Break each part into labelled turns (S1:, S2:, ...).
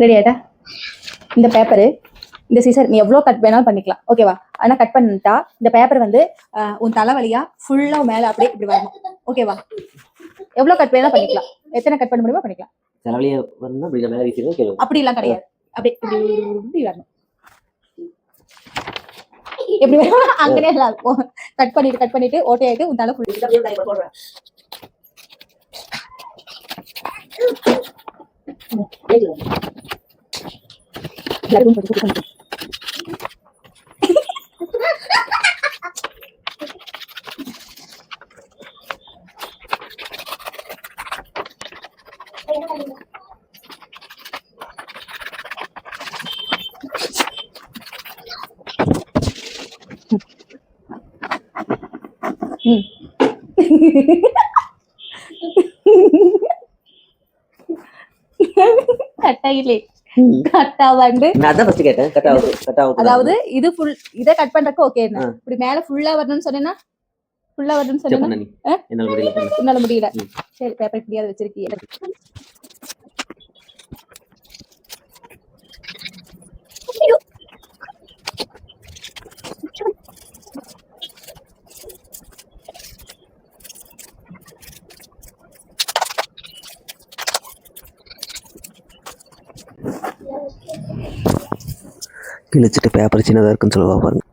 S1: Ready ஆயிட்டா? இந்த paper, இந்த சீசர் நீ எவ்வளோ கட் வேணாலும் பண்ணிக்கலாம், ஓகேவா? ஆனால் கட் பண்ணிட்டா இந்த பேப்பர் வந்து உன் தலைவலியா ஃபுல்லாக மேலே அப்படியே இப்படி வரணும், ஓகேவா? எவ்வளோ கட் வேணாலும் பண்ணிக்கலாம், எத்தனை கட் பண்ண முடியுமோ பண்ணிக்கலாம். தலைவலியா வரணும் அப்படி மேலே வீசிடுவோம், அப்படிலாம் கிடையாது. அப்படியே இப்படி வரணும், எப்படி வேணும் அங்கனே இருக்கும். கட் பண்ணிட்டு ஓட்டையாயிட்டு உன் தலை ஃபுல் கட்டாயிலே அதாவது இது ஃபுல் இத கட் பண்றதுக்கு ஓகே. இப்படி மேல ஃபுல்லா வரணும்னு சொன்னேன்னா ஃபுல்லா வரணும்னு சொன்னேன்னா என்னால முடியல. சரி பேப்பர் இப்படியாவது வச்சிருக்கீங்க.
S2: கிழிச்சிட்டு பேப்பர் சின்னதாக இருக்குன்னு சொல்லுவா பாருங்க.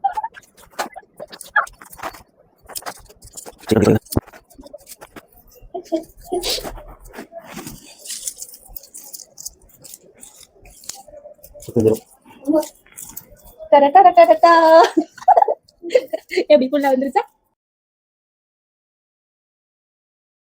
S1: எப்படி ஃபுல்லா வந்துருச்சா?